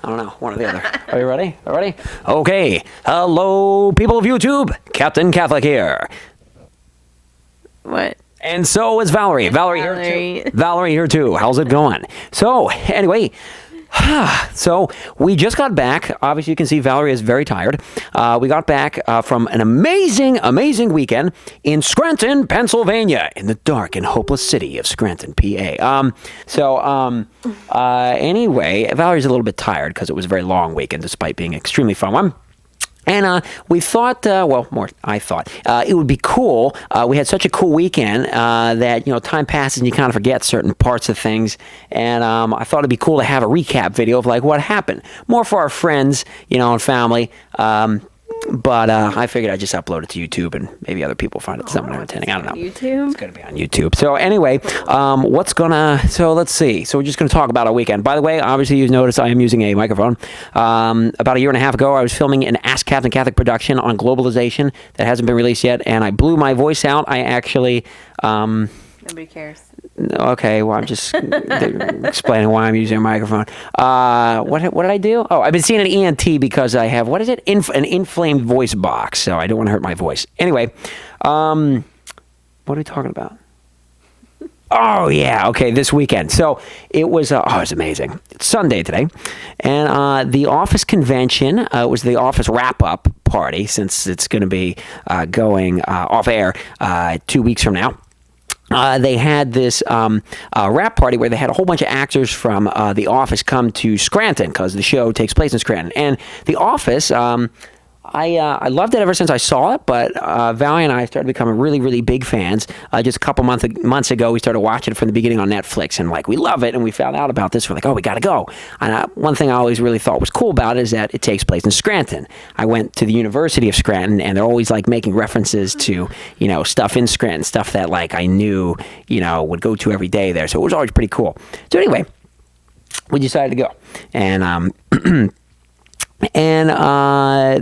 I don't know. One or the other. Are you ready? Are you ready? Okay. Hello, people of YouTube. Captain Catholic here. What? And so is Valerie. Valerie here too. Valerie here too. How's it going? So, anyway, so we just got back. Obviously, you can see Valerie is very tired. We got back from an amazing weekend in Scranton, Pennsylvania, in the dark and hopeless city of Scranton, PA. Anyway, Valerie's a little bit tired because it was a very long weekend, despite being an extremely fun one. And we thought, I thought, it would be cool. We had such a cool weekend that, time passes and you kind of forget certain parts of things. And I thought it'd be cool to have a recap video of, like, what happened. More for our friends, and family. But I figured I'd just upload it to YouTube and maybe other people find it something entertaining. I don't know. YouTube? It's going to be on YouTube. So anyway, so let's see. So we're just going to talk about our weekend. By the way, obviously you notice I am using a microphone. About a year and a half ago, I was filming an Ask Captain Catholic production on globalization that hasn't been released yet, and I blew my voice out. I actually... Nobody cares. Okay, well, I'm just explaining why I'm using a microphone. What did I do? Oh, I've been seeing an ENT because I have, what is it? An inflamed voice box, so I don't want to hurt my voice. Anyway, what are we talking about? Oh, yeah, okay, this weekend. So it was amazing. It's Sunday today, and the office convention was the office wrap-up party, since it's going to be going off air 2 weeks from now. They had this rap party where they had a whole bunch of actors from The Office come to Scranton, because the show takes place in Scranton. And The Office, I loved it ever since I saw it, but Valerie and I started becoming really, really big fans. Just a couple months ago, we started watching it from the beginning on Netflix, and we love it, and we found out about this. We're like, oh, we got to go. And one thing I always really thought was cool about it is that it takes place in Scranton. I went to the University of Scranton, and they're always making references to, stuff in Scranton, stuff that I knew, would go to every day there. So it was always pretty cool. So anyway, we decided to go. And And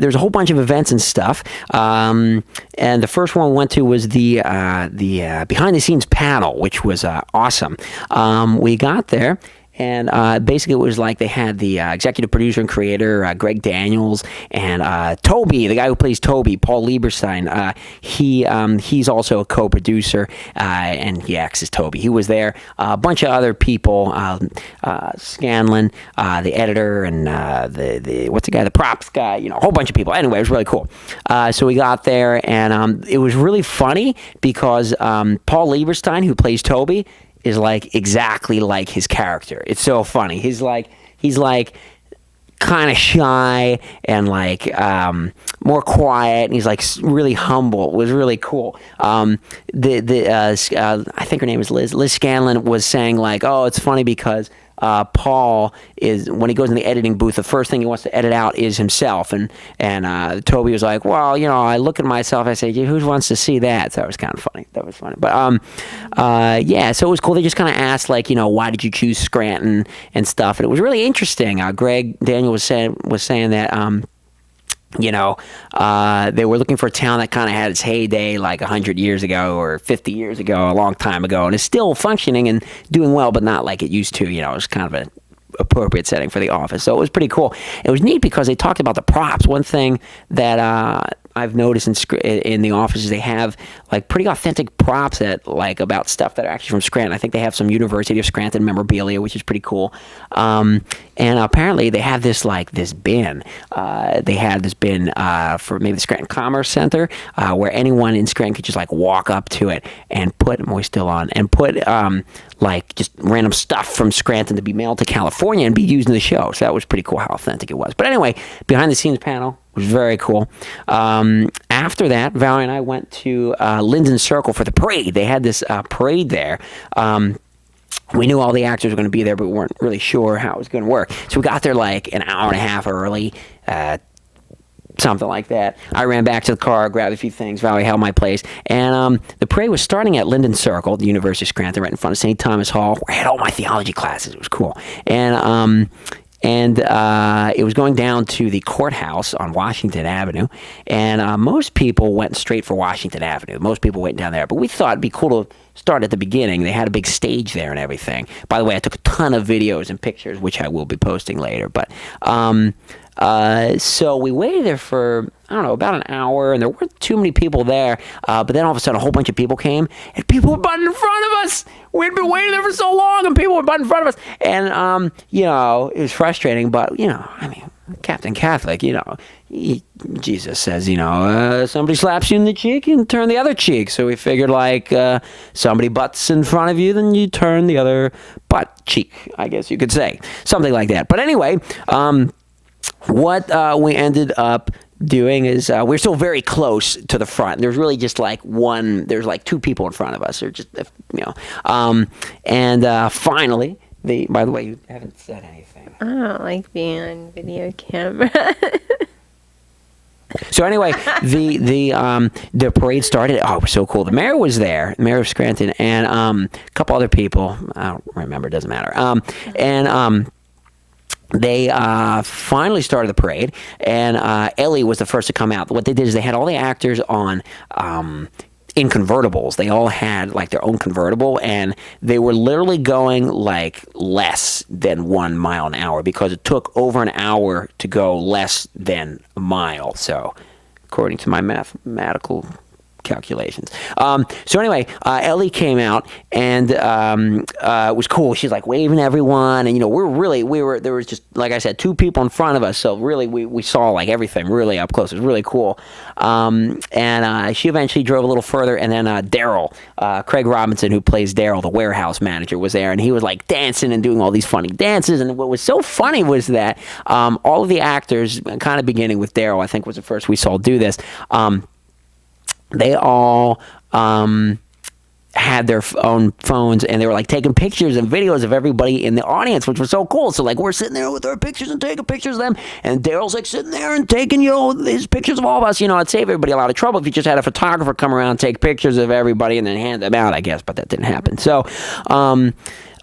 there's a whole bunch of events and stuff. And the first one we went to was the behind-the-scenes panel, which was awesome. We got there. And basically, it was like they had the executive producer and creator, Greg Daniels, and Toby, the guy who plays Toby, Paul Lieberstein. He's also a co-producer, and he acts as Toby. He was there. A bunch of other people, Scanlon, the editor, and the props guy, a whole bunch of people. Anyway, it was really cool. So we got there, and it was really funny because Paul Lieberstein, who plays Toby, is exactly like his character. It's so funny. He's kind of shy and more quiet, and he's really humble. It was really cool. I think her name is Liz. Liz Scanlon was saying oh, it's funny because Paul is, when he goes in the editing booth, the first thing he wants to edit out is himself, and Toby was like, well, I look at myself, I say, who wants to see that? So that was kind of funny. That was funny. But yeah, so it was cool. They just kind of asked why did you choose Scranton and stuff, and it was really interesting. Greg Daniel was saying that they were looking for a town that kind of had its heyday 100 years ago or 50 years ago, a long time ago, and is still functioning and doing well, but not like it used to. It was kind of an appropriate setting for The Office. So it was pretty cool. It was neat because they talked about the props. One thing that I've noticed in The Office is they have pretty authentic props that about stuff that are actually from Scranton. I think they have some University of Scranton memorabilia, which is pretty cool. And apparently they have this this bin. They had this bin for maybe the Scranton Commerce Center, where anyone in Scranton could just walk up to it and put, am I still on, and put just random stuff from Scranton to be mailed to California and be used in the show. So that was pretty cool how authentic it was. But anyway, behind the scenes panel was very cool. After that, Valerie and I went to Linden Circle for the parade. They had this parade there. We knew all the actors were going to be there, but we weren't really sure how it was going to work. So we got there an hour and a half early, something like that. I ran back to the car, grabbed a few things. Valerie held my place. And the parade was starting at Linden Circle, the University of Scranton, right in front of St. Thomas Hall, where I had all my theology classes. It was cool. And and it was going down to the courthouse on Washington Avenue, and most people went straight for Washington Avenue. Most people went down there, but we thought it'd be cool to start at the beginning. They had a big stage there and everything. By the way, I took a ton of videos and pictures, which I will be posting later. But so we waited there for, I don't know, about an hour, and there weren't too many people there. But then all of a sudden, a whole bunch of people came, and people were butting in front of us. We'd been waiting there for so long, and people were butting in front of us. And, it was frustrating, but, Captain Catholic, Jesus says, somebody slaps you in the cheek, you turn the other cheek. So we figured, somebody butts in front of you, then you turn the other butt cheek, I guess you could say. Something like that. But anyway, what we ended up doing is we're still very close to the front. There's really just there's two people in front of us, or just, and finally, by the way, you haven't said anything. I don't like being on video camera. So anyway, the parade started. Oh, it was so cool. The mayor was there, the mayor of Scranton, and a couple other people. I don't remember. It doesn't matter. They finally started the parade, and Ellie was the first to come out. What they did is they had all the actors on in convertibles. They all had their own convertible, and they were literally going less than 1 mile an hour, because it took over an hour to go less than a mile. So, according to my mathematical calculations. So anyway, Ellie came out, and it was cool. She's waving at everyone, and there was just, like I said, two people in front of us, so really we saw everything really up close. It was really cool. And she eventually drove a little further, and then Daryl, Craig Robinson, who plays Daryl, the warehouse manager, was there, and he was dancing and doing all these funny dances. And what was so funny was that all of the actors, kind of beginning with Daryl, I think was the first we saw do this, they all had their own phones, and they were taking pictures and videos of everybody in the audience, which was so cool. So we're sitting there with our pictures and taking pictures of them, and Daryl's sitting there and taking his pictures of all of us. It'd save everybody a lot of trouble if you just had a photographer come around and take pictures of everybody and then hand them out, I guess, but that didn't happen. So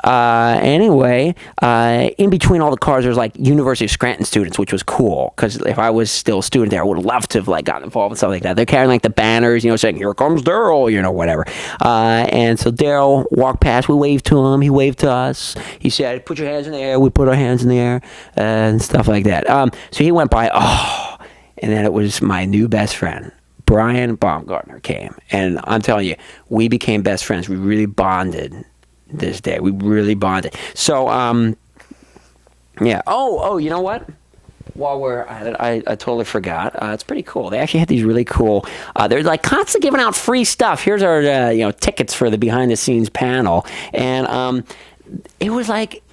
anyway, in between all the cars, there was University of Scranton students, which was cool, because if I was still a student there, I would have loved to have gotten involved in something like that. They're carrying the banners, saying, "Here comes Daryl," whatever. And so Daryl walked past. We waved to him. He waved to us. He said, "Put your hands in the air." We put our hands in the air and stuff like that. So he went by. And then it was my new best friend, Brian Baumgartner, came, and I'm telling you, we became best friends. We really bonded this day. We really bonded. So, yeah. Oh, you know what? While we're at it, I totally forgot. It's pretty cool. They actually had these really cool, they're constantly giving out free stuff. Here's our, tickets for the behind the scenes panel. And, it was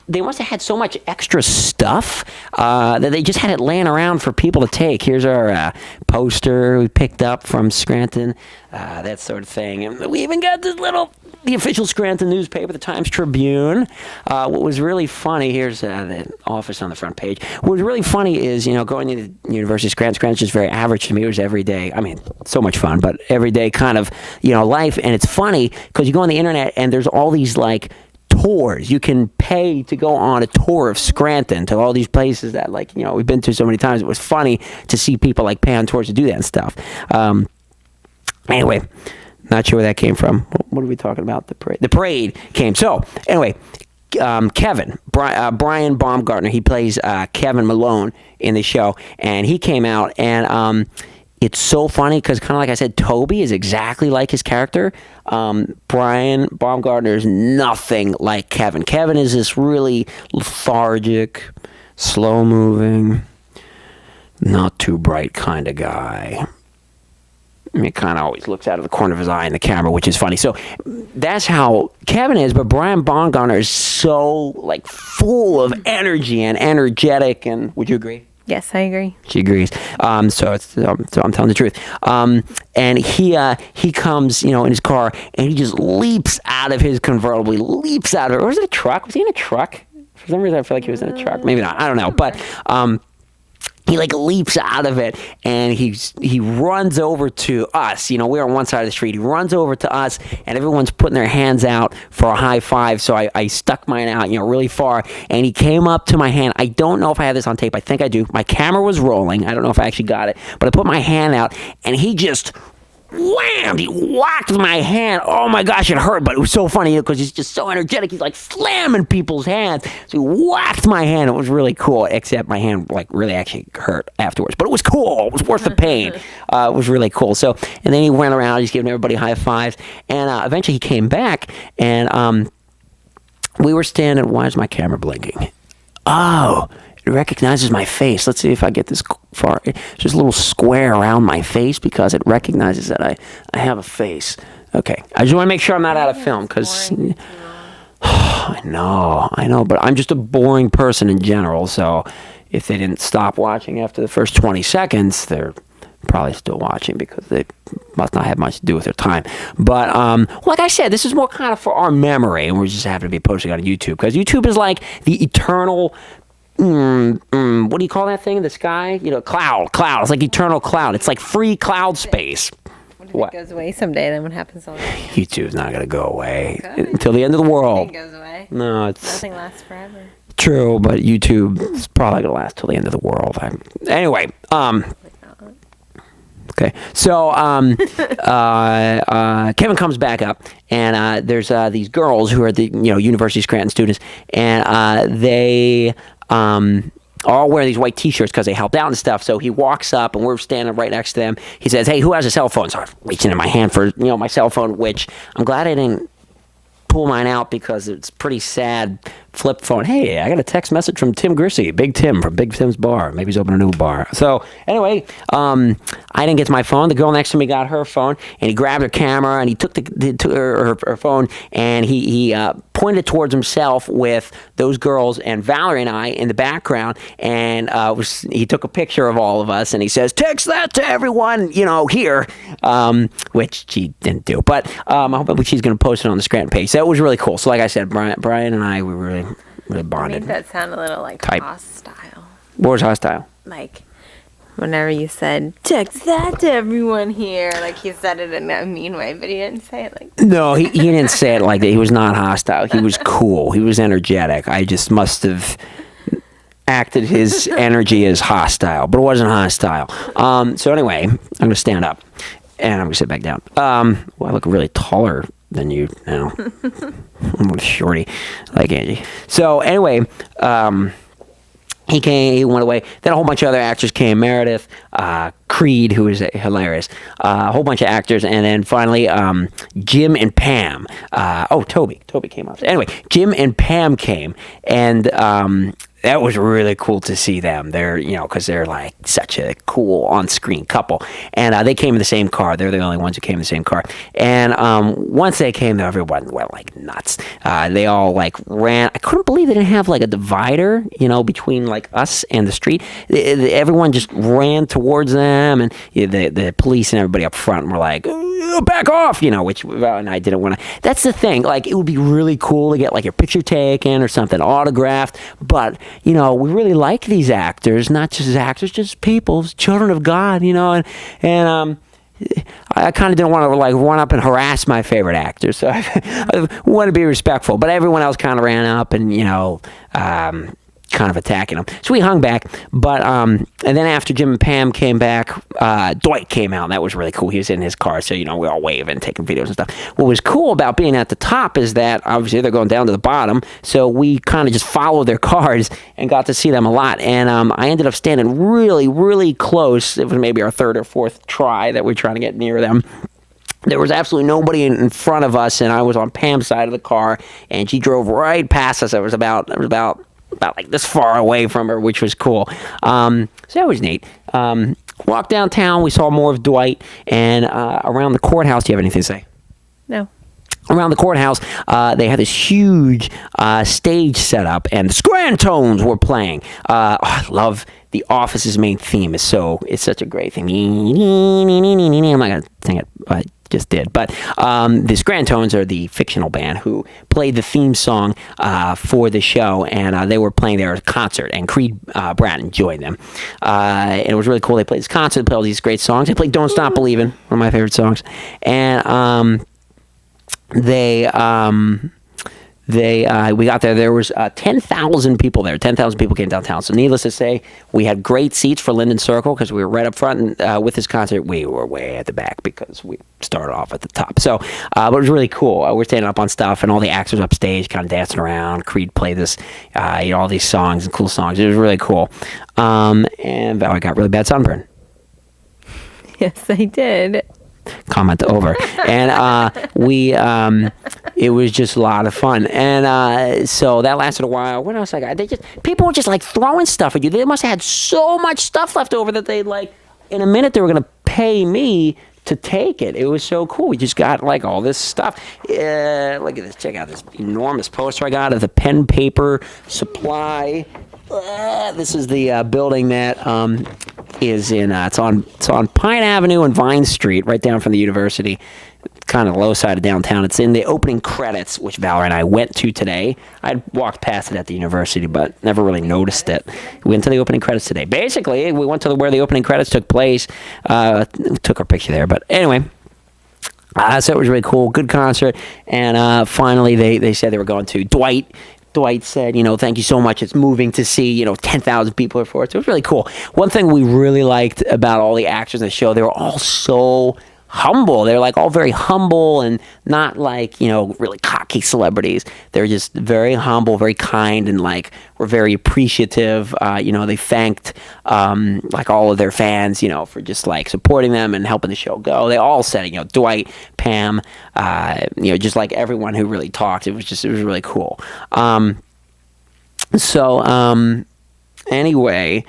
they must have had so much extra stuff that they just had it laying around for people to take. Here's our poster we picked up from Scranton, that sort of thing. And we even got the official Scranton newspaper, the Times Tribune. What was really funny, here's the office on the front page. What was really funny is, going to the University of Scranton. Scranton's just very average to me. It was every day. I mean, so much fun, but every day kind of, life. And it's funny because you go on the internet and there's all these tours. You can pay to go on a tour of Scranton to all these places that we've been to so many times. It was funny to see people pay on tours to do that and stuff. Anyway, not sure where that came from. What are we talking about? The parade. The parade came. So anyway, Kevin, Brian Baumgartner, he plays Kevin Malone in the show, and he came out, and it's so funny because, kind of like I said, Toby is exactly like his character. Brian Baumgartner is nothing like Kevin. Kevin is this really lethargic, slow-moving, not too bright kind of guy. He kind of always looks out of the corner of his eye in the camera, which is funny. So that's how Kevin is, but Brian Baumgartner is so full of energy and energetic. And would you agree? Yes, I agree. She agrees. So I'm telling the truth. And he comes, in his car, and he just leaps out of his convertible. He leaps out of it. Or was it a truck? Was he in a truck? For some reason, I feel like he was in a truck. Maybe not. I don't know. But he like leaps out of it and he runs over to us. We're on one side of the street. He runs over to us and everyone's putting their hands out for a high five. So I stuck mine out, really far, and he came up to my hand. I don't know if I have this on tape. I think I do. My camera was rolling. I don't know if I actually got it, but I put my hand out and he just wham! He whacked my hand. Oh my gosh, it hurt, but it was so funny because he's just so energetic. He's like slamming people's hands. So he whacked my hand. It was really cool, except my hand like really actually hurt afterwards. But it was cool. It was worth the pain. It was really cool. So, and then he went around, just giving everybody high fives. And eventually he came back, and we were standing. Why is my camera blinking? Oh, it recognizes my face. Let's see if I get this far. It's just a little square around my face because it recognizes that I have a face. Okay. I just want to make sure I'm not out of film because I know, but I'm just a boring person in general. So if they didn't stop watching after the first 20 seconds, they're probably still watching because they must not have much to do with their time. But like I said, this is more kind of for our memory, and we're just happy to be posting on YouTube because YouTube is like the eternal what do you call that thing in the sky? Cloud. It's like eternal cloud. It's like free cloud space. What if it goes away someday? Then what happens all that? YouTube's not gonna go away until the end of the world. Nothing goes away. No, Nothing lasts forever. True, but YouTube is probably gonna last till the end of the world. Anyway, okay, so Kevin comes back up, and there's these girls who are the University of Scranton students, and they all wearing these white T-shirts because they helped out and stuff. So he walks up, and we're standing right next to them. He says, "Hey, who has a cell phone?" So I'm reaching in my hand for my cell phone, which I'm glad I didn't pull mine out because it's pretty sad flip phone. Hey, I got a text message from Tim Grissy, Big Tim from Big Tim's Bar. Maybe he's opening a new bar. So anyway, I didn't get to my phone. The girl next to me got her phone, and he grabbed her camera, and he took her phone, and he pointed towards himself with those girls and Valerie and I in the background, and he took a picture of all of us, and he says, "Text that to everyone, here," which she didn't do. But I hope she's going to post it on the Scranton page. So that was really cool. So like I said, Brian and I were really bonded. Made that sound a little like Type. hostile. What was hostile? Like whenever you said, "Text that to everyone here," like he said it in a mean way, but he didn't say it like that. No, he didn't say it like that. He was not hostile. He was cool. He was energetic. I just must have acted his energy as hostile, but it wasn't hostile. So anyway, I'm going to stand up, and I'm going to sit back down. Well, I look really taller than you now. I'm a shorty like Angie. So anyway, he went away. Then a whole bunch of other actors came. Meredith, Creed, who is hilarious. A whole bunch of actors. And then finally, Jim and Pam. Toby came up. Anyway, Jim and Pam came. And that was really cool to see them. They're, because they're like such a cool on-screen couple. And they came in the same car. They're the only ones who came in the same car. And once they came, everyone went like nuts. They all like ran. I couldn't believe they didn't have like a divider, between like us and the street. Everyone just ran towards them, and the police and everybody up front were like, "Back off," which and I didn't want to. That's the thing. Like, it would be really cool to get like your picture taken or something autographed, but we really like these actors, not just actors, just people, children of God, and I kind of didn't want to like run up and harass my favorite actors, so I want to be respectful. But everyone else kind of ran up and kind of attacking them. So we hung back, but and then after Jim and Pam came back, Dwight came out, and that was really cool. He was in his car, so we all waving, taking videos and stuff. What was cool about being at the top is that obviously they're going down to the bottom, so we kind of just followed their cars and got to see them a lot. And I ended up standing really, really close. It was maybe our third or fourth try that we were trying to get near them. There was absolutely nobody in front of us, and I was on Pam's side of the car, and she drove right past us. It was about like this far away from her, which was cool. So that was neat. Walked downtown. We saw more of Dwight. And around the courthouse, do you have anything to say? No. Around the courthouse, they had this huge stage set up, and the Scrantones were playing. I love The Office's main theme. It's such a great theme. I'm not going to sing it, but just did. But the Scrantones are the fictional band who played the theme song for the show, and they were playing their concert, and Creed Bratton joined them. And it was really cool. They played this concert, they played all these great songs. They played Don't Stop Believin', one of my favorite songs. And we got there. There was 10,000 people there. 10,000 people came downtown. So needless to say, we had great seats for Linden Circle because we were right up front. And with this concert, we were way at the back because we started off at the top. So, but it was really cool. We're standing up on stuff, and all the actors upstage, kind of dancing around. Creed played this, all these songs and cool songs. It was really cool. And Valerie got really bad sunburn. Yes, I did. Comment over. And it was just a lot of fun. And so that lasted a while. What else I got? People were just like throwing stuff at you. They must have had so much stuff left over that they like in a minute they were going to pay me to take it. It was so cool. We just got like all this stuff. Look at this. Check out this enormous poster I got of the pen paper supply. This is the building that is in. It's on Pine Avenue and Vine Street, right down from the university, kind of low side of downtown. It's in the opening credits, which Valerie and I went to today. I'd walked past it at the university, but never really noticed it. We went to the opening credits today. Basically, we went to where the opening credits took place. Took our picture there, but anyway. So it was really cool. Good concert. And finally, they said they were going to Dwight said, thank you so much. It's moving to see, 10,000 people are for it. So it was really cool. One thing we really liked about all the actors in the show, they were all so humble. They're like all very humble and not like, really cocky celebrities. They're just very humble, very kind, and like were very appreciative. They thanked like all of their fans, for just like supporting them and helping the show go. They all said it, Dwight, Pam, just like everyone who really talked. It was really cool. Anyway,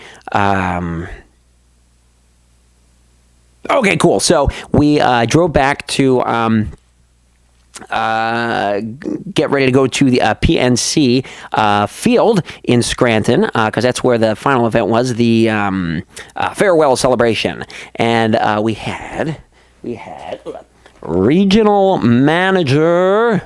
okay, cool. So we drove back to get ready to go to the PNC field in Scranton because that's where the final event was, the farewell celebration. And we had regional manager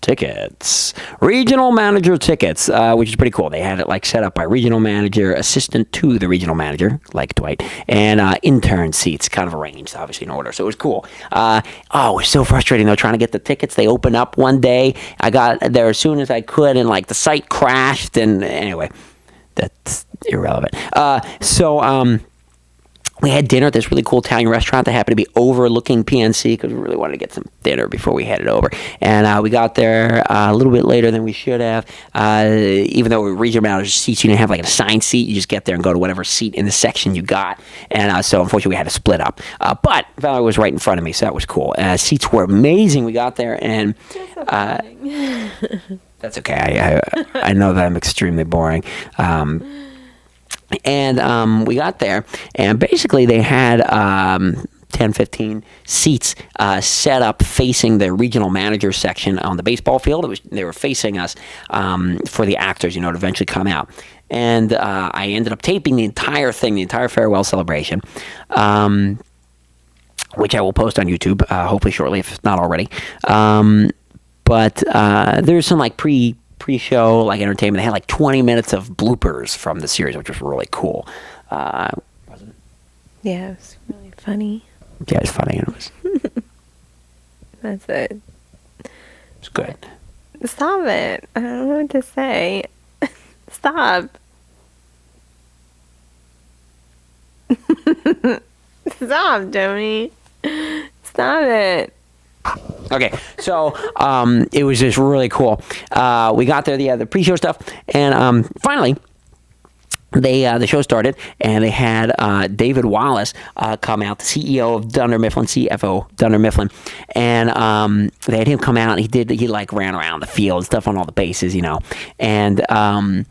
tickets, which is pretty cool. They had it like set up by regional manager, assistant to the regional manager, like Dwight, and intern seats, kind of arranged, obviously in order. So it was cool. It was so frustrating though, trying to get the tickets. They opened up one day. I got there as soon as I could, and like the site crashed. And anyway, that's irrelevant. We had dinner at this really cool Italian restaurant that happened to be overlooking PNC because we really wanted to get some dinner before we headed over. And we got there a little bit later than we should have. Even though we were regional manager seats, you didn't have like an assigned seat. You just get there and go to whatever seat in the section you got. And so unfortunately we had to split up. But Valerie was right in front of me, so that was cool. Seats were amazing. We got there and... that's okay. I know that I'm extremely boring. And we got there, and basically they had 10, 15 seats set up facing the regional manager section on the baseball field. They were facing us for the actors, to eventually come out. And I ended up taping the entire thing, the entire farewell celebration, which I will post on YouTube, hopefully shortly, if not already. But there's some like pre-show like entertainment. They had like 20 minutes of bloopers from the series, which was really cool. Wasn't it? Yeah, it was really funny. Yeah, it's funny. It was. That's it. It's good. Stop it. I don't know what to say. Stop. Stop, Tony. Stop it. Okay, so it was just really cool. We got there, the pre-show stuff, and finally, the show started, and they had David Wallace come out, the CEO of Dunder Mifflin, CFO Dunder Mifflin, and they had him come out. And he like ran around the field, stuff on all the bases, and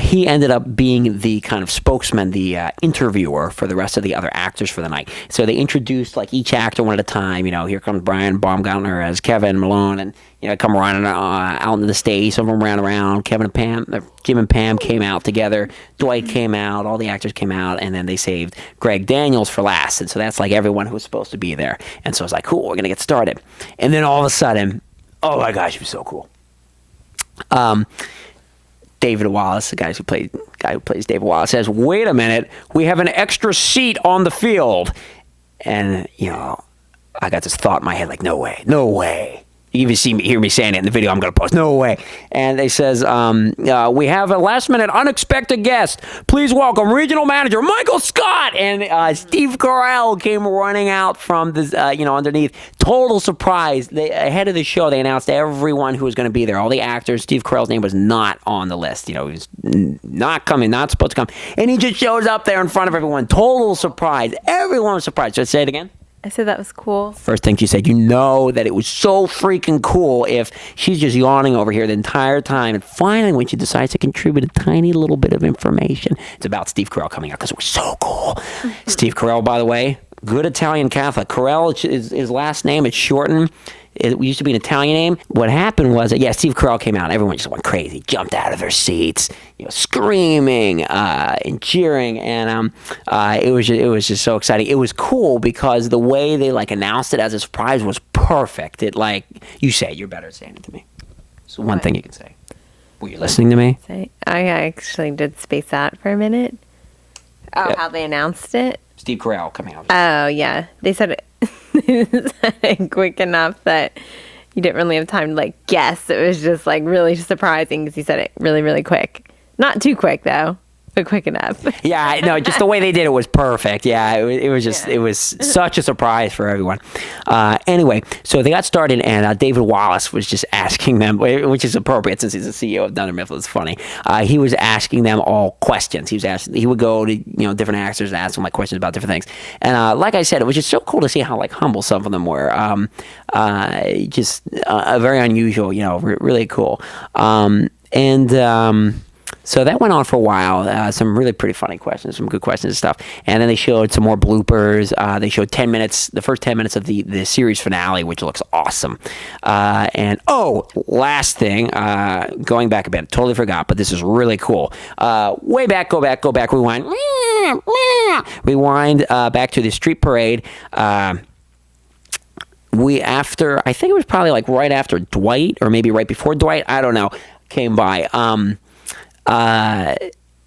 he ended up being the kind of spokesman, the interviewer for the rest of the other actors for the night. So they introduced like each actor one at a time. Here comes Brian Baumgartner as Kevin Malone, and come running out into the stage. Some of them ran around. Jim and Pam came out together. Dwight came out. All the actors came out, and then they saved Greg Daniels for last. And so that's like everyone who was supposed to be there. And so it's like, cool, we're gonna get started. And then all of a sudden, oh my gosh, it was so cool. David Wallace, the guy who plays David Wallace, says, "Wait a minute, we have an extra seat on the field." And I got this thought in my head, like, no way. You even hear me saying it in the video I'm going to post. No way. And they says, we have a last-minute unexpected guest. Please welcome regional manager Michael Scott. And Steve Carell came running out from this, underneath. Total surprise. Ahead of the show, they announced everyone who was going to be there. All the actors. Steve Carell's name was not on the list. He was not coming, not supposed to come. And he just shows up there in front of everyone. Total surprise. Everyone was surprised. Should I say it again? I said that was cool. First thing she said, that it was so freaking cool if she's just yawning over here the entire time. And finally, when she decides to contribute a tiny little bit of information, it's about Steve Carell coming out because it was so cool. Steve Carell, by the way, good Italian Catholic. Carell is his last name. It's shortened. It used to be an Italian name. What happened was that, Steve Carell came out. Everyone just went crazy, jumped out of their seats, screaming and cheering, and it was just so exciting. It was cool because the way they announced it as a surprise was perfect. It you say, you're better at saying it to me. So one thing you can say. Were you listening to me? I actually did space out for a minute. Oh, yep. How they announced it? Steve Carell coming out. Oh, yeah. They said it quick enough that you didn't really have time to guess. It was just really surprising because he said it really, really quick. Not too quick, though, but quick enough. Yeah, no, just the way they did it was perfect. Yeah, it was such a surprise for everyone. Anyway, so they got started, and David Wallace was just asking them, which is appropriate since he's the CEO of Dunder Mifflin. It's funny. He was asking them all questions. He would go to different actors and ask them questions about different things. And like I said, it was just so cool to see how humble some of them were. Just very unusual, really cool. So that went on for a while. Some really pretty funny questions, some good questions and stuff. And then they showed some more bloopers. They showed the first 10 minutes of the series finale, which looks awesome. Last thing, going back a bit, totally forgot, but this is really cool. Way back, go back, rewind. Rewind back to the street parade. I think it was probably right after Dwight, or maybe right before Dwight, I don't know, came by.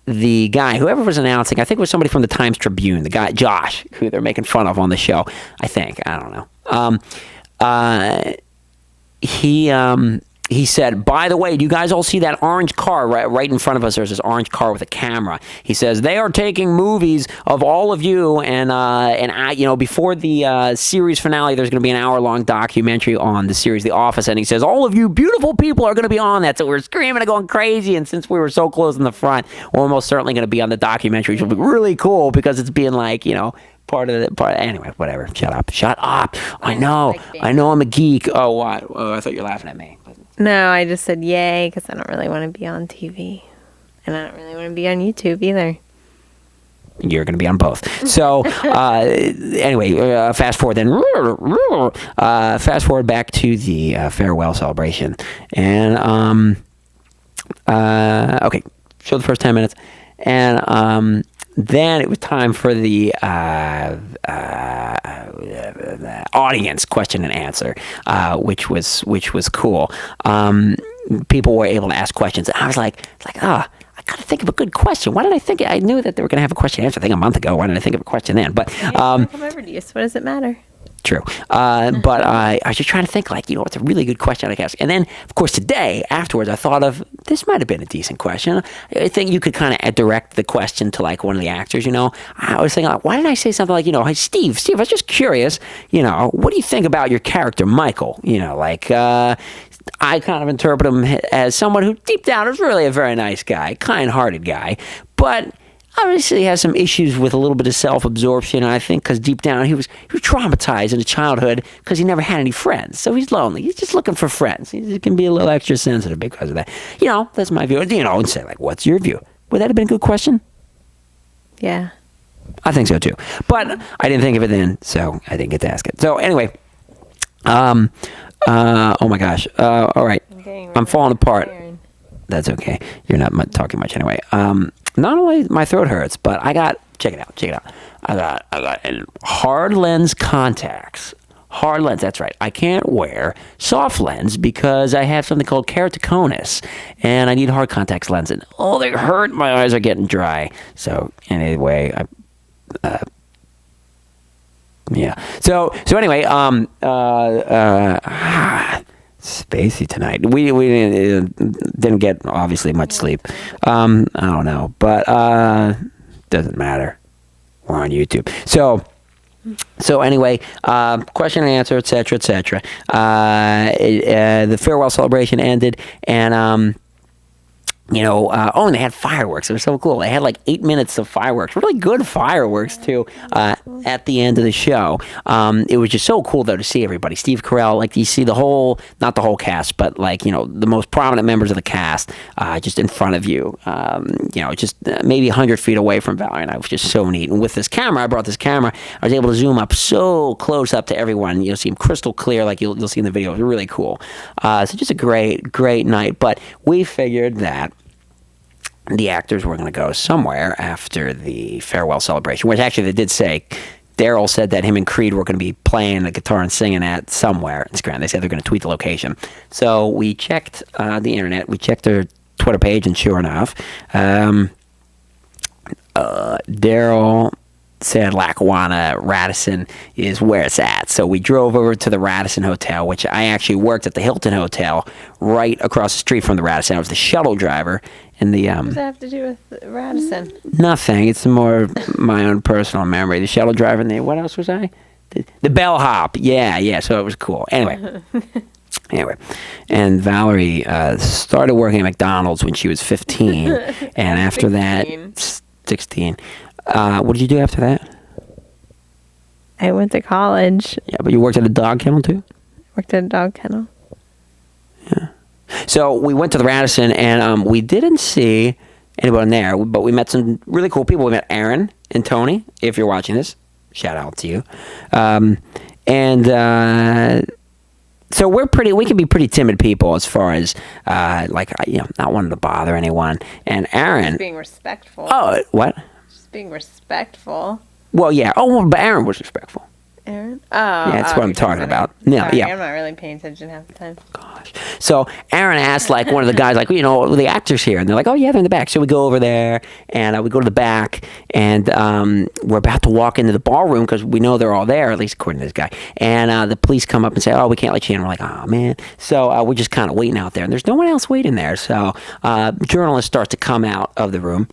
The guy, whoever was announcing, I think it was somebody from the Times Tribune, the guy, Josh, who they're making fun of on the show, I think. I don't know. He said, by the way, do you guys all see that orange car right in front of us? There's this orange car with a camera. He says, they are taking movies of all of you, and before the series finale, there's going to be an hour-long documentary on the series The Office, and he says, all of you beautiful people are going to be on that, so we're screaming and going crazy, and since we were so close in the front, we're almost certainly going to be on the documentary, which will be really cool, because it's being part of it. Anyway, whatever. Shut up. I know I'm a geek. Oh, what? Oh, I thought you were laughing at me. No, I just said yay because I don't really want to be on TV. And I don't really want to be on YouTube either. You're going to be on both. So, anyway, fast forward then. Fast forward back to the farewell celebration. And, okay, show the first 10 minutes. And then it was time for the audience question and answer, which was cool. People were able to ask questions. I was like, I got to think of a good question. Why did I think it? I knew that they were going to have a question and answer thing a month ago. Why didn't I think of a question then? But come over to you. So what does it matter? True. But I was just trying to think, it's a really good question I could ask. And then, of course, today, afterwards, I thought of, this might have been a decent question. I think you could kind of direct the question to, one of the actors, I was thinking, why didn't I say something like, hey, Steve, I was just curious, what do you think about your character, Michael? I kind of interpret him as someone who deep down is really a very nice guy, kind-hearted guy, but obviously has some issues with a little bit of self-absorption. I think because deep down he was traumatized in his childhood because he never had any friends. So he's lonely. He's just looking for friends. He can be a little extra sensitive because of that. That's my view. And say, like, what's your view? Would that have been a good question? Yeah. I think so too. But I didn't think of it then, so I didn't get to ask it. So anyway, oh my gosh. All right. I'm falling apart. That's okay. You're not talking much anyway. Not only my throat hurts, but I got, check it out. I got hard lens contacts. Hard lens, that's right. I can't wear soft lens because I have something called keratoconus, and I need hard contacts lens. And they hurt. My eyes are getting dry. So anyway, yeah. So anyway, spacey tonight. We didn't get obviously much sleep. I don't know, but doesn't matter. We're on YouTube. So anyway, question and answer, etc., etc. The farewell celebration ended, and and they had fireworks. It was so cool. They had like 8 minutes of fireworks, really good fireworks too, at the end of the show. It was just so cool though to see everybody. Steve Carell, like you see not the whole cast, but like, the most prominent members of the cast, just in front of you, just maybe 100 feet away from Valerie and I. It was just so neat. And with this camera, I brought this camera, I was able to zoom up so close up to everyone. You'll see them crystal clear, like you'll see in the video. It was really cool. So just a great night. But we figured that the actors were going to go somewhere after the farewell celebration, which actually they did say. Daryl said that him and Creed were going to be playing the guitar and singing at somewhere in Scranton. They said they're going to tweet the location. So we checked the internet. We checked their Twitter page, and sure enough, Daryl said Lackawanna Radisson is where it's at. So we drove over to the Radisson Hotel, which I actually worked at the Hilton Hotel right across the street from the Radisson. I was the shuttle driver. And the what does that have to do with Radisson? Nothing. It's more my own personal memory. The shuttle driver and what else was I? The bellhop. Yeah. So it was cool. Anyway. And Valerie started working at McDonald's when she was 15. And after 16. That, 16. What did you do after that? I went to college. Yeah, but you worked at a dog kennel too? Worked at a dog kennel. Yeah. So we went to the Radisson, and we didn't see anyone there, but we met some really cool people. We met Aaron and Tony. If you're watching this, shout out to you. So we can be pretty timid people as far as not wanting to bother anyone. And Aaron, just being respectful. Oh, what? Just being respectful. Well, yeah. Oh, but Aaron was respectful. Aaron? Oh, yeah, that's what I'm talking about. Yeah, sorry, yeah. I'm not really paying attention half the time. Gosh. So Aaron asked like one of the guys, like, the actors here, and they're like, oh yeah, they're in the back. So we go over there, and we go to the back, and we're about to walk into the ballroom because we know they're all there, at least according to this guy. And the police come up and say, oh, we can't let you in. We're like, oh man. So we're just kind of waiting out there, and there's no one else waiting there. So journalists start to come out of the room.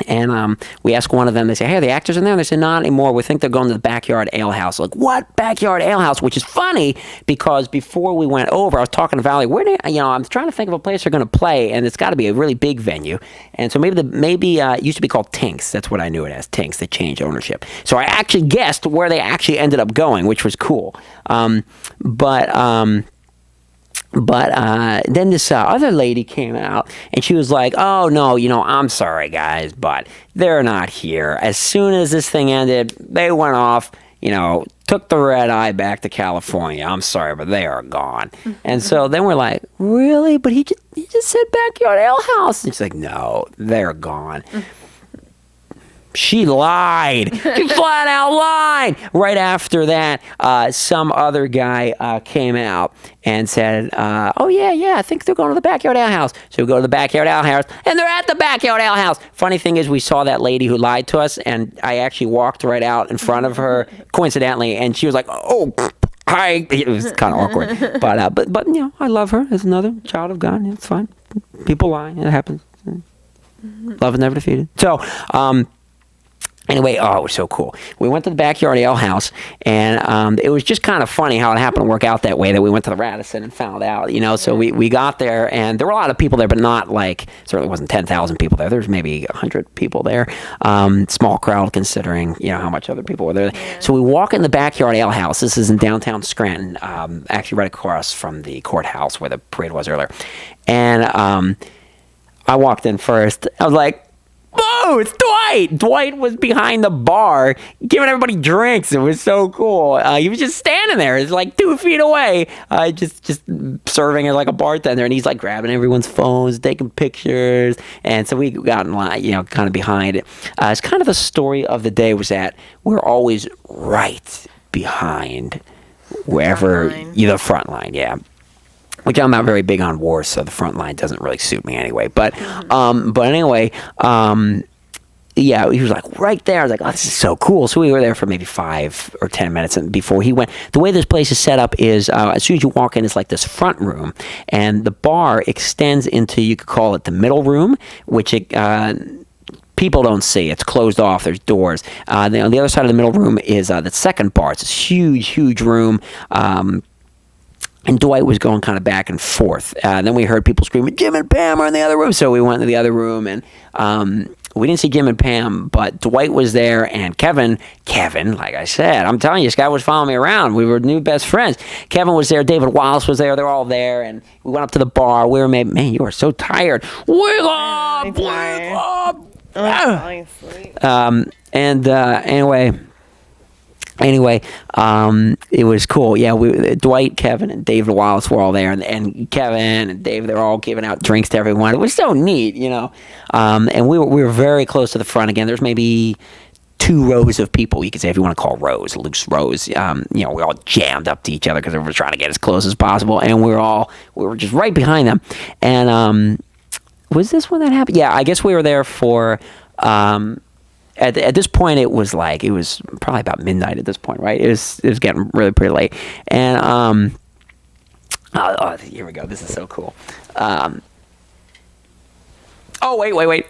And we ask one of them, they say, hey, are the actors in there? And they say, not anymore. We think they're going to the backyard ale house. Like, what? Backyard ale house? Which is funny because before we went over, I was talking to Valerie, I'm trying to think of a place they're going to play, and it's got to be a really big venue. And so maybe it used to be called Tinks. That's what I knew it as, Tinks. They changed ownership. So I actually guessed where they actually ended up going, which was cool. But then this other lady came out, and she was like, oh, no, I'm sorry, guys, but they're not here. As soon as this thing ended, they went off, took the red eye back to California. I'm sorry, but they are gone. And so then we're like, really? But he just said backyard ale house. And she's like, no, they're gone. She lied. She flat out lied. Right after that, some other guy came out and said, oh, yeah, I think they're going to the backyard ale house. So we go to the backyard ale house, and they're at the backyard ale house. Funny thing is, we saw that lady who lied to us, and I actually walked right out in front of her, coincidentally, and she was like, oh, hi. It was kind of awkward. But I love her as another child of God. It's fine. People lie. It happens. Love is never defeated. So, Anyway, oh, it was so cool. We went to the backyard ale house, and it was just kind of funny how it happened to work out that way, that we went to the Radisson and found out, So we got there, and there were a lot of people there, but not like, certainly wasn't 10,000 people there. There was maybe 100 people there. Small crowd considering, how much other people were there. Yeah. So we walk in the backyard ale house. This is in downtown Scranton, actually right across from the courthouse where the parade was earlier. And I walked in first. I was like, whoa, it's Dwight! Dwight was behind the bar giving everybody drinks. It was so cool. He was just standing there. It's like 2 feet away, just serving as like a bartender. And he's like grabbing everyone's phones, taking pictures. And so we got in line, kind of behind it. It's kind of the story of the day was that we're always right behind wherever the front line, yeah. Which I'm not very big on wars, so the front line doesn't really suit me anyway. But anyway, yeah, he was like right there. I was like, oh, this is so cool. So we were there for maybe 5 or 10 minutes, and before he went, the way this place is set up is as soon as you walk in, it's like this front room, and the bar extends into, you could call it the middle room, which people don't see. It's closed off. There's doors. On the other side of the middle room is the second bar. It's this huge, huge room. And Dwight was going kind of back and forth. Then we heard people screaming, Jim and Pam are in the other room. So we went to the other room, and we didn't see Jim and Pam, but Dwight was there, and Kevin, like I said, I'm telling you, this guy was following me around. We were new best friends. Kevin was there. David Wallace was there. They're all there, and we went up to the bar. We were maybe, man, you are so tired. Wake up! Wake up! Anyway, it was cool. Yeah, Dwight, Kevin, and David Wallace were all there, and Kevin and Dave, they were all giving out drinks to everyone. It was so neat, And we were very close to the front again. There's maybe 2 rows of people, you could say, if you want to call rows, loose rows. We all jammed up to each other because we were trying to get as close as possible, and we were just right behind them. And was this when that happened? Yeah, I guess we were there for. At this point, it was probably about midnight at this point, right? It was getting really pretty late. And, here we go. This is so cool. Wait.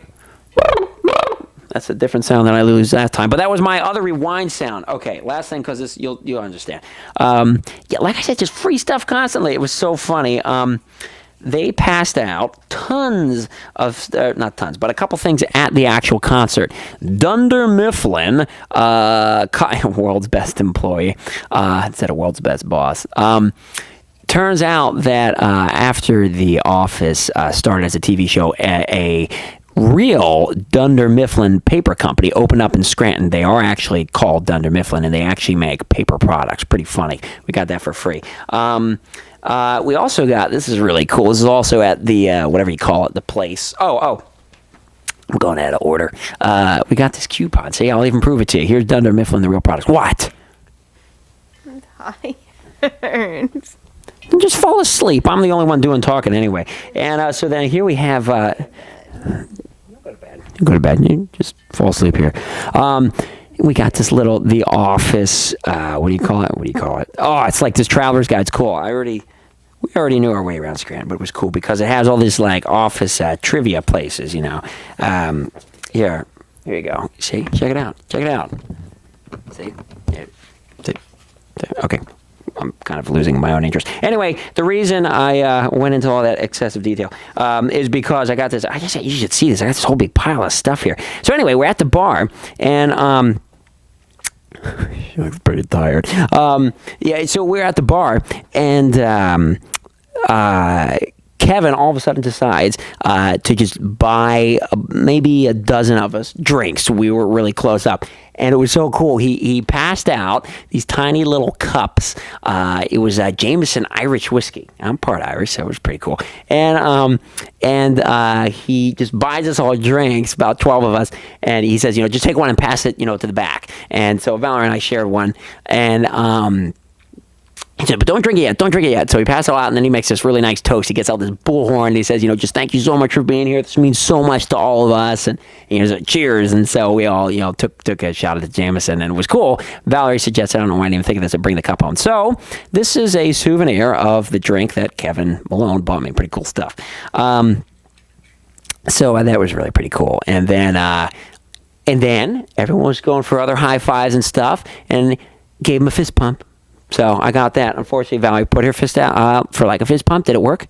That's a different sound than I lose last time. But that was my other rewind sound. Okay, last thing, because this you'll understand. Like I said, just free stuff constantly. It was so funny. They passed out tons of, not tons, but a couple things at the actual concert. Dunder Mifflin, world's best employee, instead of world's best boss. Turns out that after The Office started as a TV show, a real Dunder Mifflin paper company opened up in Scranton. They are actually called Dunder Mifflin, and they actually make paper products. Pretty funny. We got that for free. We also got, this is really cool. This is also at the, whatever you call it, the place. I'm going out of order. We got this coupon. See, I'll even prove it to you. Here's Dunder Mifflin, the real products. What? I'm tired. Just fall asleep. I'm the only one doing talking anyway. And so then here we have, go to bed. You just fall asleep here. We got this little The Office. What do you call it? Oh, it's like this traveler's guide. It's cool. We already knew our way around Scranton, but it was cool because it has all these like office trivia places. Here you go. See, check it out. See, okay. I'm kind of losing my own interest. Anyway, the reason I went into all that excessive detail is because I got this. You should see this. I got this whole big pile of stuff here. So anyway, we're at the bar, and she looks pretty tired. So we're at the bar, and Kevin all of a sudden decides to just buy maybe a dozen of us drinks. We were really close up, and it was so cool. He passed out these tiny little cups. It was Jameson Irish whiskey. I'm part Irish, so it was pretty cool. And he just buys us all drinks, about 12 of us, and he says, just take one and pass it, to the back. And so Valerie and I shared one, and he said, but don't drink it yet. So he passed it all out, and then he makes this really nice toast. He gets out this bullhorn, and he says, just thank you so much for being here. This means so much to all of us. And he's like, cheers. And so we all, took a shot of the Jameson, and it was cool. Valerie suggested, I don't know why I didn't even think of this, to bring the cup home. So this is a souvenir of the drink that Kevin Malone bought me. Pretty cool stuff. So that was really pretty cool. And then, And then everyone was going for other high fives and stuff, and gave him a fist pump. So I got that. Unfortunately, Valerie put her fist out for like a fist pump. Did it work?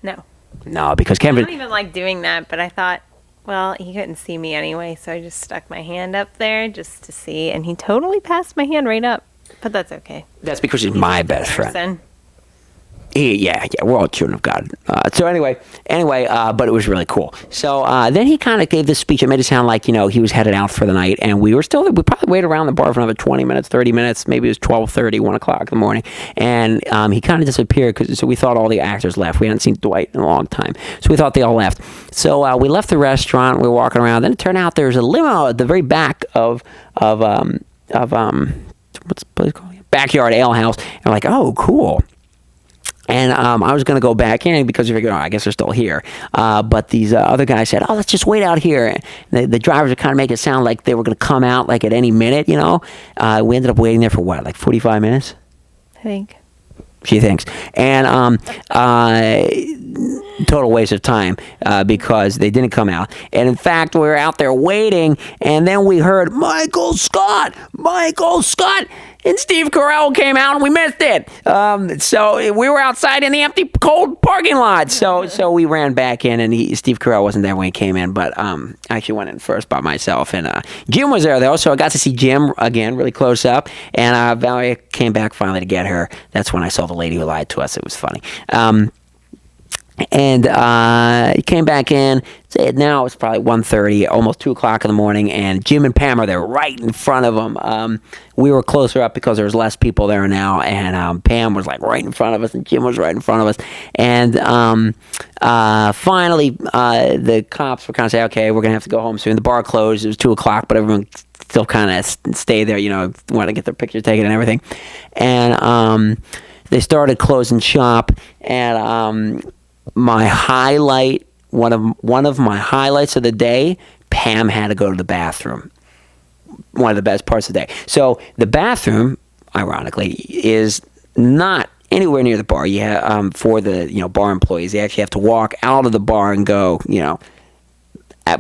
No. No, because I Kevin. don't even like doing that, but I thought, well, he couldn't see me anyway, so I just stuck my hand up there just to see, and he totally passed my hand right up. But that's okay. That's because he's my best friend. Person. Yeah, we're all children of God. So anyway, but it was really cool. So then he kind of gave this speech. It made it sound like, he was headed out for the night, and we probably waited around the bar for another 20 minutes, 30 minutes, maybe it was 12:30, 1 o'clock in the morning, and he kind of disappeared, so we thought all the actors left. We hadn't seen Dwight in a long time, so we thought they all left. So we left the restaurant, we were walking around, then it turned out there's a limo at the very back of what's the place called? Backyard Ale House, and we're like, oh, cool. And I was going to go back in because we figured, I guess they're still here. But these other guys said, let's just wait out here. And the drivers were kind of making it sound like they were going to come out like at any minute, We ended up waiting there for what, like 45 minutes? I think. She thinks. And total waste of time because they didn't come out. And in fact, we were out there waiting, and then we heard, Michael Scott! And Steve Carell came out, and we missed it. So we were outside in the empty, cold parking lot. So we ran back in, and Steve Carell wasn't there when he came in, but I actually went in first by myself. And Jim was there, though, so I got to see Jim again, really close up. And Valerie came back finally to get her. That's when I saw the lady who lied to us. It was funny. And he came back in. Now it's probably 1:30, almost 2 o'clock in the morning, and Jim and Pam are there right in front of him. We were closer up because there was less people there now, and Pam was like right in front of us, and Jim was right in front of us. And finally, the cops were kind of saying, okay, we're going to have to go home soon. The bar closed. It was 2 o'clock, but everyone still kind of stayed there, wanted to get their picture taken and everything. And they started closing shop, and my highlight, one of my highlights of the day, Pam had to go to the bathroom. One of the best parts of the day. So the bathroom, ironically, is not anywhere near the bar. For the bar employees, they actually have to walk out of the bar and go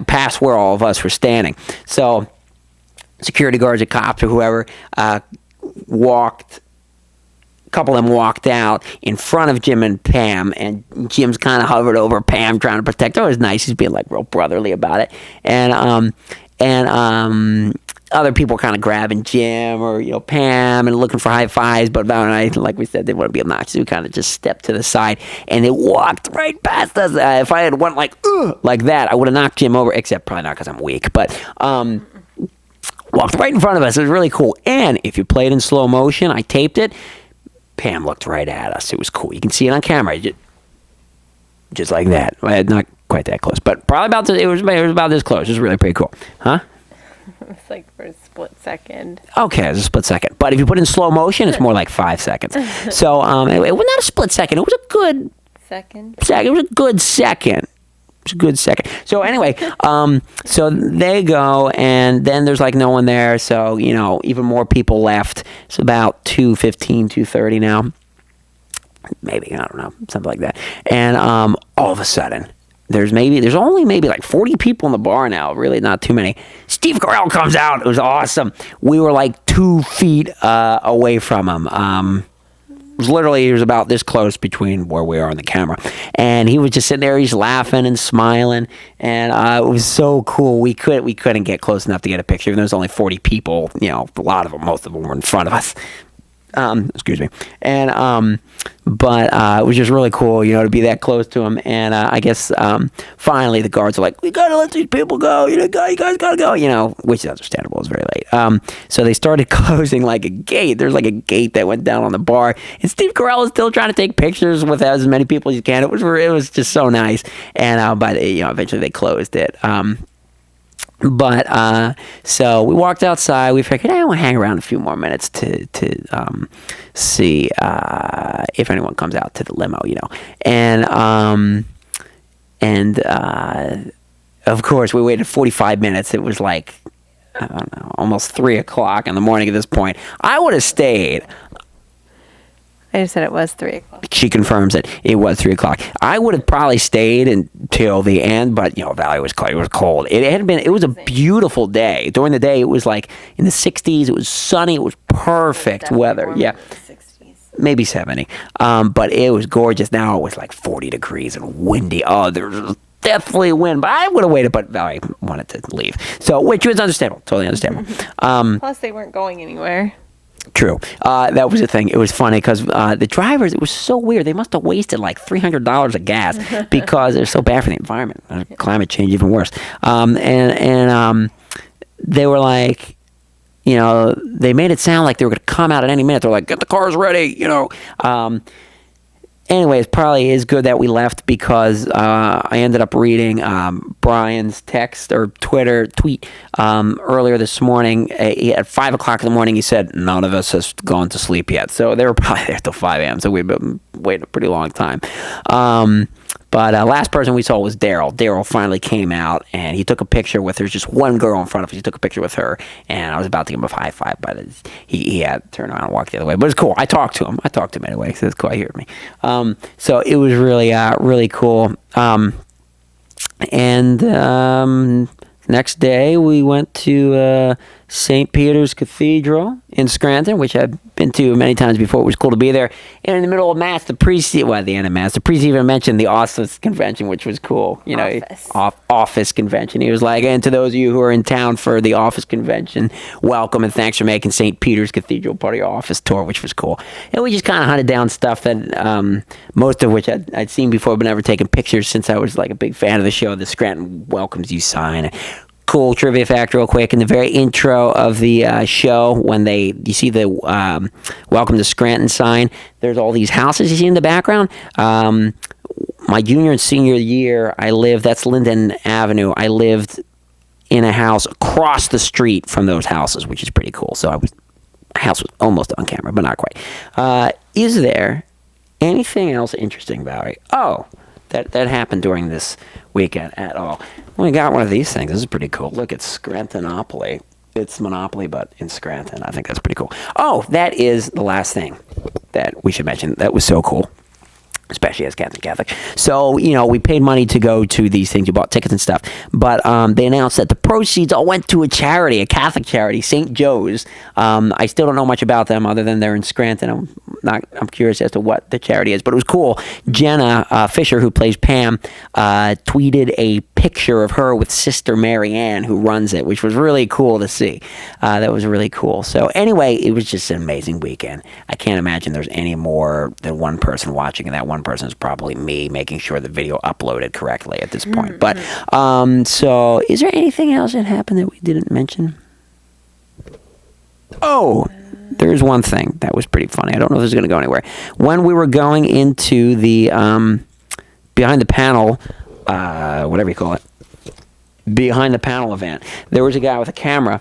past where all of us were standing. So security guards or cops or whoever walked. A couple of them walked out in front of Jim and Pam, and Jim's kind of hovered over Pam trying to protect her. It was nice. He's being like real brotherly about it. And other people kind of grabbing Jim or Pam and looking for high fives, but Val and I, like we said, didn't want to be obnoxious. We kind of just stepped to the side, and it walked right past us. If I had went like that, I would have knocked Jim over, except probably not because I'm weak, but walked right in front of us. It was really cool. And if you play it in slow motion, I taped it, Pam looked right at us. It was cool. You can see it on camera, just like that. Not quite that close, but probably about it was about this close. It was really pretty cool, huh? It's like for a split second. Okay, it's a split second. But if you put it in slow motion, it's more like 5 seconds. So it was not a split second. It was a good second. It was a good second. It's a good second. So anyway, so they go, and then there's like no one there. So, even more people left. It's about 2:15, 2:30 now. Maybe, I don't know, something like that. And all of a sudden, there's only maybe like 40 people in the bar now. Really not too many. Steve Carell comes out. It was awesome. We were like 2 feet away from him. He was about this close between where we are on the camera, and he was just sitting there. He's laughing and smiling, and it was so cool. We couldn't get close enough to get a picture. Even though there's only 40 people, a lot of them, most of them were in front of us. Excuse me. And but it was just really cool, to be that close to him. And I guess finally the guards are like, we gotta let these people go. You guys gotta go. Which is understandable. It was very late. So they started closing like a gate. There's like a gate that went down on the bar, and Steve Carell is still trying to take pictures with as many people as he can. It was just so nice. And but eventually they closed it. But so we walked outside. We figured, I want to hang around a few more minutes to see if anyone comes out to the limo, And of course, we waited 45 minutes. It was like, I don't know, almost 3 o'clock in the morning at this point. I would have stayed. I just said it was 3 o'clock. She confirms that it was 3 o'clock. I would have probably stayed until the end, but Valley was cold. It was cold. It was a beautiful day. During the day, it was like in the 60s. It was sunny. It was perfect weather. Yeah. Maybe 70. But it was gorgeous. Now it was like 40 degrees and windy. Oh, there was definitely wind, but I would have waited, but Valley wanted to leave. So, which was understandable. Totally understandable. Plus, they weren't going anywhere. True. That was the thing. It was funny because the drivers, it was so weird. They must have wasted like $300 of gas because they're so bad for the environment. Climate change even worse. And they were like, they made it sound like they were going to come out at any minute. They're like, get the cars ready, Anyway, it probably is good that we left because I ended up reading Brian's text or tweet earlier this morning. At 5 o'clock in the morning, he said, none of us has gone to sleep yet. So they were probably there till 5 a.m., so we've been waiting a pretty long time. But last person we saw was Daryl. Daryl finally came out, and he took a picture with her. There's just one girl in front of us. He took a picture with her, and I was about to give him a high five, but he had to turn around and walk the other way. But it's cool. I talked to him anyway, so it's cool. He heard me. So it was really, really cool. Next day, we went to St. Peter's Cathedral in Scranton, which I've been to many times before. It was cool to be there. And in the middle of Mass, the priest even mentioned the office convention, which was cool. Office convention. He was like, and to those of you who are in town for the office convention, welcome and thanks for making St. Peter's Cathedral part of your office tour, which was cool. And we just kind of hunted down stuff that most of which I'd seen before, but never taken pictures since I was like a big fan of the show. The Scranton welcomes you sign. Cool trivia fact real quick. In the very intro of the show, when you see the Welcome to Scranton sign, there's all these houses you see in the background. My junior and senior year, that's Linden Avenue. I lived in a house across the street from those houses, which is pretty cool. So my house was almost on camera, but not quite. Is there anything else interesting, Valerie? Oh, that happened during this weekend at all? We got one of these things. This is pretty cool. Look, it's Scrantonopoly. It's Monopoly, but in Scranton. I think that's pretty cool. Oh, that is the last thing that we should mention. That was so cool, especially as Catholic. So, we paid money to go to these things. We bought tickets and stuff. But they announced that the proceeds all went to a charity, a Catholic charity, St. Joe's. I still don't know much about them other than they're in Scranton. I'm curious as to what the charity is. But it was cool. Jenna Fisher, who plays Pam, tweeted a picture of her with Sister Mary Ann, who runs it, which was really cool to see. That was really cool. So anyway, it was just an amazing weekend. I can't imagine there's any more than one person watching, and that one person is probably me making sure the video uploaded correctly at this point. But so is there anything else that happened that we didn't mention? Oh, there's one thing that was pretty funny. I don't know if this is going to go anywhere. When we were going into the behind the panel, whatever you call it, behind the panel event, there was a guy with a camera.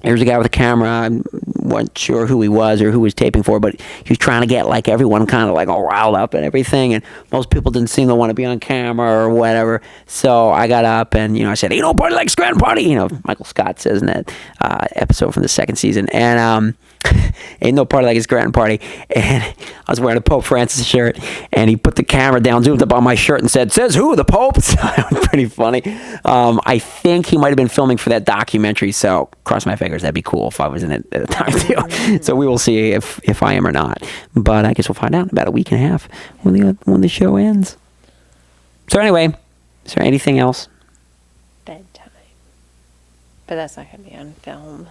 I wasn't sure who he was or who he was taping for, but he was trying to get like everyone kind of like all riled up and everything, and most people didn't seem to want to be on camera or whatever. So I got up and I said, "Ain't no party like Scranton party." Michael Scott says in that episode from the second season, and ain't no party like a Scranton party. And I was wearing a Pope Francis shirt, and he put the camera down, zoomed up on my shirt, and said, "Says who? The Pope?" So that was pretty funny. I think he might have been filming for that documentary, so cross my fingers. That'd be cool if I was in it at the time too. So we will see if I am or not. But I guess we'll find out in about a week and a half when the show ends. So anyway, is there anything else? Bedtime. But that's not going to be on film.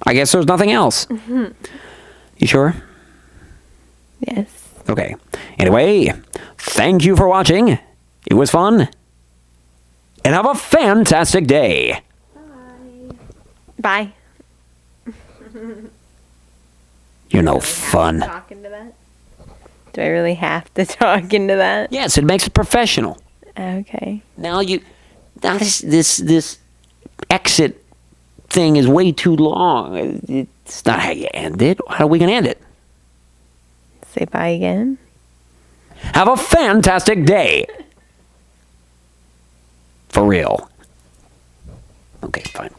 I guess there's nothing else. Mm-hmm. You sure? Yes. Okay. Anyway, thank you for watching. It was fun. And have a fantastic day. Bye. You're no fun. Talk into that? Do I really have to talk into that? Yes, it makes it professional. Okay. Now this exit thing is way too long. It's not how you end it. How are we going to end it? Say bye again. Have a fantastic day. For real. Okay, fine.